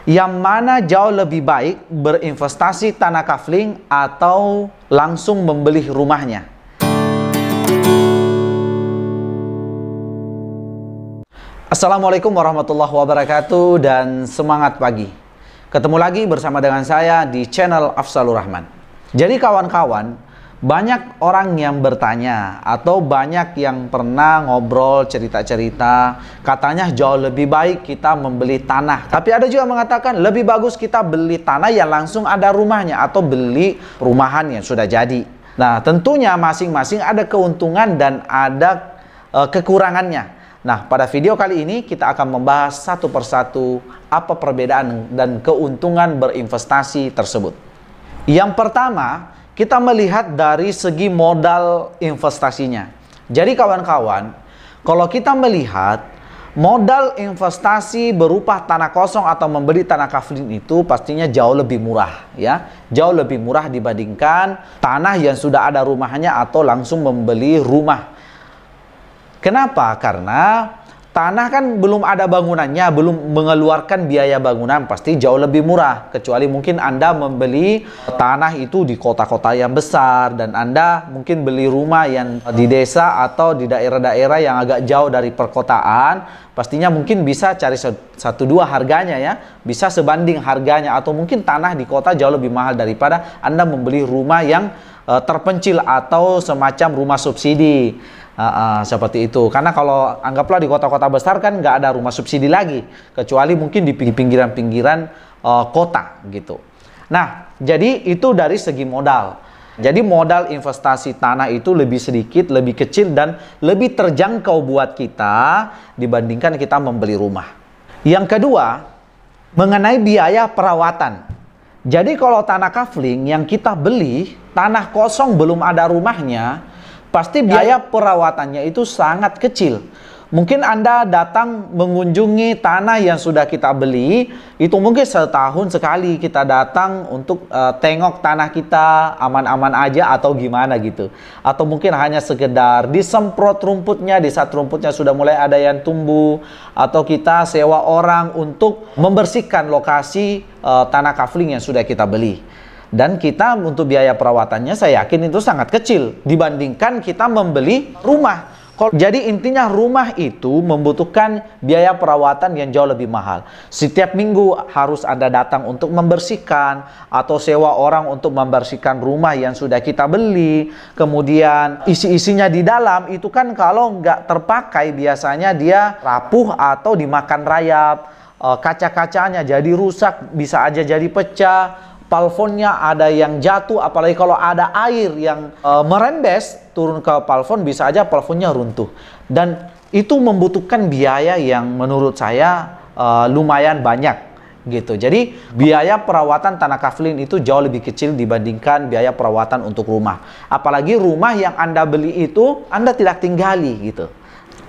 Yang mana jauh lebih baik berinvestasi tanah kafling atau langsung membeli rumahnya? Assalamualaikum warahmatullahi wabarakatuh dan semangat pagi. Ketemu lagi bersama dengan saya di channel Afzalur Rahman. Jadi kawan-kawan, banyak orang yang bertanya atau banyak yang pernah ngobrol cerita-cerita, katanya jauh lebih baik kita membeli tanah. Tapi ada juga mengatakan lebih bagus kita beli tanah yang langsung ada rumahnya atau beli perumahan yang sudah jadi. Nah, tentunya masing-masing ada keuntungan dan ada kekurangannya. Nah, pada video kali ini kita akan membahas satu persatu apa perbedaan dan keuntungan berinvestasi tersebut. Yang pertama, kita melihat dari segi modal investasinya. Jadi kawan-kawan, kalau kita melihat modal investasi berupa tanah kosong atau membeli tanah kafling itu pastinya jauh lebih murah ya. Jauh lebih murah dibandingkan tanah yang sudah ada rumahnya atau langsung membeli rumah. Kenapa? Karena tanah kan belum ada bangunannya, belum mengeluarkan biaya bangunan, pasti jauh lebih murah. Kecuali mungkin Anda membeli tanah itu di kota-kota yang besar dan Anda mungkin beli rumah yang di desa atau di daerah-daerah yang agak jauh dari perkotaan, pastinya mungkin bisa cari satu dua harganya ya, bisa sebanding harganya, atau mungkin tanah di kota jauh lebih mahal daripada Anda membeli rumah yang terpencil atau semacam rumah subsidi. Seperti itu. Karena kalau anggaplah di kota-kota besar kan nggak ada rumah subsidi lagi, kecuali mungkin di pinggiran-pinggiran kota gitu. Nah, jadi itu dari segi modal. Jadi modal investasi tanah itu lebih sedikit, lebih kecil dan lebih terjangkau buat kita dibandingkan kita membeli rumah. Yang kedua, mengenai biaya perawatan. Jadi kalau tanah kafling yang kita beli, tanah kosong belum ada rumahnya, pasti biaya perawatannya itu sangat kecil. Mungkin Anda datang mengunjungi tanah yang sudah kita beli, itu mungkin setahun sekali kita datang untuk tengok tanah kita aman-aman aja atau gimana gitu. Atau mungkin hanya sekedar disemprot rumputnya, di saat rumputnya sudah mulai ada yang tumbuh. Atau kita sewa orang untuk membersihkan lokasi tanah kafling yang sudah kita beli. Dan kita untuk biaya perawatannya saya yakin itu sangat kecil dibandingkan kita membeli rumah. Jadi intinya rumah itu membutuhkan biaya perawatan yang jauh lebih mahal. Setiap minggu harus Anda datang untuk membersihkan atau sewa orang untuk membersihkan rumah yang sudah kita beli. Kemudian isi-isinya di dalam itu kan kalau nggak terpakai biasanya dia rapuh atau dimakan rayap. Kaca-kacanya jadi rusak, bisa aja jadi pecah. Plafonsnya ada yang jatuh, apalagi kalau ada air yang merembes turun ke plafon, bisa aja plafonnya runtuh. Dan itu membutuhkan biaya yang menurut saya lumayan banyak gitu. Jadi biaya perawatan tanah kafling itu jauh lebih kecil dibandingkan biaya perawatan untuk rumah. Apalagi rumah yang Anda beli itu Anda tidak tinggali gitu.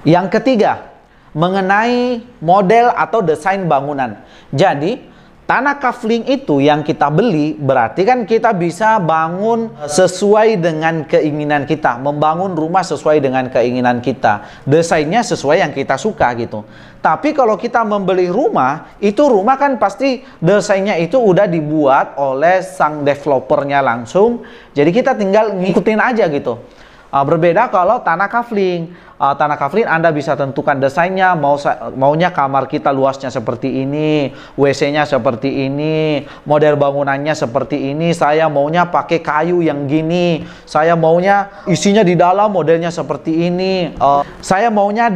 Yang ketiga, mengenai model atau desain bangunan. Jadi tanah kafling itu yang kita beli berarti kan kita bisa bangun sesuai dengan keinginan kita, membangun rumah sesuai dengan keinginan kita, desainnya sesuai yang kita suka gitu. Tapi kalau kita membeli rumah, itu rumah kan pasti desainnya itu udah dibuat oleh sang developernya langsung, jadi kita tinggal ngikutin aja gitu. Berbeda kalau tanah kafling. Tanah kafling Anda bisa tentukan desainnya, maunya kamar kita luasnya seperti ini, WC-nya seperti ini, model bangunannya seperti ini, saya maunya pakai kayu yang gini, saya maunya isinya di dalam modelnya seperti ini, saya maunya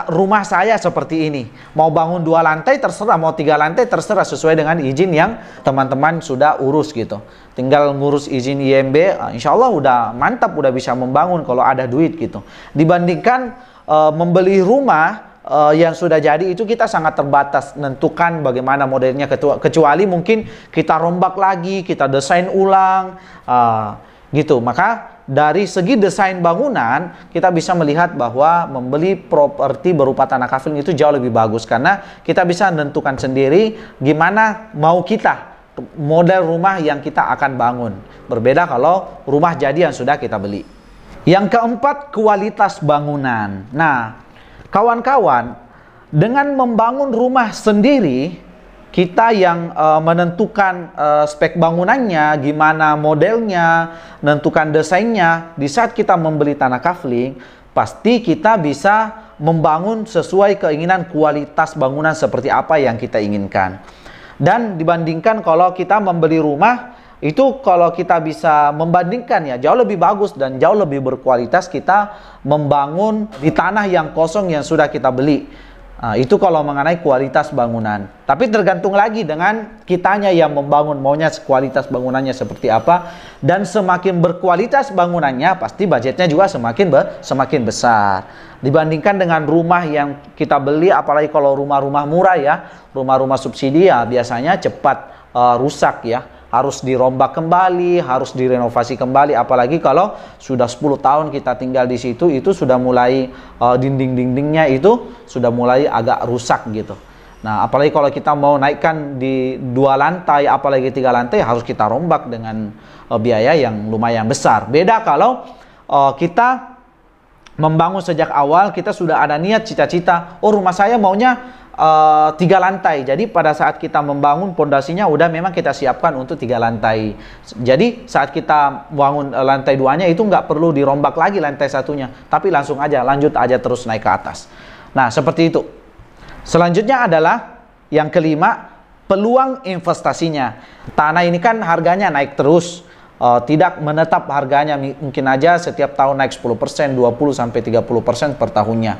rumah saya seperti ini, mau bangun 2 lantai terserah, mau 3 lantai terserah, sesuai dengan izin yang teman-teman sudah urus gitu. Tinggal ngurus izin IMB, insya Allah udah mantap, udah bisa membangun kalau ada duit gitu. Dibandingkan membeli rumah yang sudah jadi itu kita sangat terbatas menentukan bagaimana modelnya, kecuali mungkin kita rombak lagi, kita desain ulang gitu. Maka dari segi desain bangunan kita bisa melihat bahwa membeli properti berupa tanah kafling itu jauh lebih bagus, karena kita bisa menentukan sendiri gimana mau kita model rumah yang kita akan bangun. Berbeda kalau rumah jadi yang sudah kita beli. Yang keempat, kualitas bangunan. Nah, kawan-kawan, dengan membangun rumah sendiri, kita yang menentukan spek bangunannya, gimana modelnya, menentukan desainnya. Di saat kita membeli tanah kafling, pasti kita bisa membangun sesuai keinginan kualitas bangunan seperti apa yang kita inginkan. Dan dibandingkan kalau kita membeli rumah, itu kalau kita bisa membandingkan ya, jauh lebih bagus dan jauh lebih berkualitas kita membangun di tanah yang kosong yang sudah kita beli. Nah, itu kalau mengenai kualitas bangunan. Tapi tergantung lagi dengan kitanya yang membangun, maunya kualitas bangunannya seperti apa. Dan semakin berkualitas bangunannya, pasti budgetnya juga semakin besar. Dibandingkan dengan rumah yang kita beli, apalagi kalau rumah-rumah murah ya, rumah-rumah subsidi ya, biasanya cepat rusak ya. Harus dirombak kembali, harus direnovasi kembali. Apalagi kalau sudah 10 tahun kita tinggal di situ, itu sudah mulai dinding-dindingnya itu sudah mulai agak rusak gitu. Nah, apalagi kalau kita mau naikkan di 2 lantai, apalagi 3 lantai, harus kita rombak dengan biaya yang lumayan besar. Beda kalau kita membangun sejak awal, kita sudah ada niat cita-cita, oh rumah saya maunya 3 lantai. Jadi pada saat kita membangun pondasinya udah memang kita siapkan untuk 3 lantai. Jadi saat kita bangun lantai 2-nya itu nggak perlu dirombak lagi lantai 1-nya, tapi langsung aja lanjut aja terus naik ke atas. Nah, seperti itu. Selanjutnya adalah yang kelima, peluang investasinya. Tanah ini kan harganya naik terus. Tidak menetap harganya, mungkin aja setiap tahun naik 10%, 20-30% per tahunnya.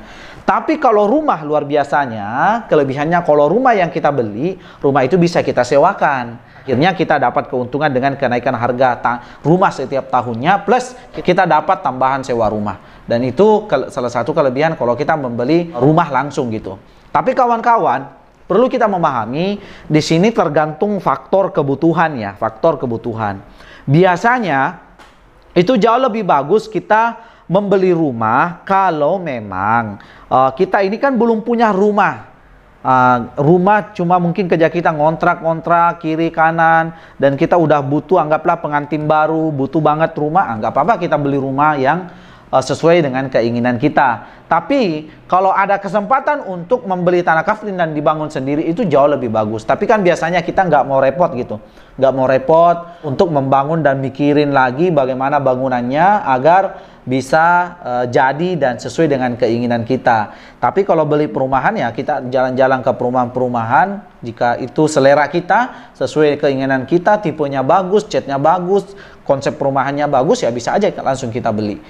Tapi kalau rumah luar biasanya, kelebihannya kalau rumah yang kita beli, rumah itu bisa kita sewakan. Akhirnya kita dapat keuntungan dengan kenaikan harga rumah setiap tahunnya, plus kita dapat tambahan sewa rumah. Dan itu salah satu kelebihan kalau kita membeli rumah langsung gitu. Tapi kawan-kawan, perlu kita memahami, di sini tergantung faktor kebutuhan ya, faktor kebutuhan. Biasanya itu jauh lebih bagus kita membeli rumah kalau memang kita ini kan belum punya rumah. Rumah cuma mungkin kerja kita ngontrak-ngontrak kiri kanan, dan kita udah butuh, anggaplah pengantin baru, butuh banget rumah, nggak apa-apa kita beli rumah yang sesuai dengan keinginan kita. Tapi kalau ada kesempatan untuk membeli tanah kafling dan dibangun sendiri, itu jauh lebih bagus. Tapi kan biasanya kita nggak mau repot gitu, nggak mau repot untuk membangun dan mikirin lagi bagaimana bangunannya agar bisa jadi dan sesuai dengan keinginan kita. Tapi kalau beli perumahan ya kita jalan-jalan ke perumahan-perumahan, jika itu selera kita, sesuai keinginan kita, tipenya bagus, catnya bagus, konsep perumahannya bagus, ya bisa aja langsung kita beli.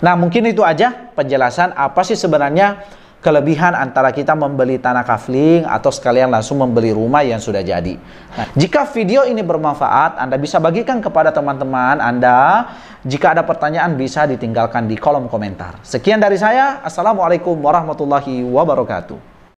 Nah, mungkin itu aja penjelasan apa sih sebenarnya kelebihan antara kita membeli tanah kafling atau sekalian langsung membeli rumah yang sudah jadi. Nah, jika video ini bermanfaat, Anda bisa bagikan kepada teman-teman Anda. Jika ada pertanyaan bisa ditinggalkan di kolom komentar. Sekian dari saya. Assalamualaikum warahmatullahi wabarakatuh.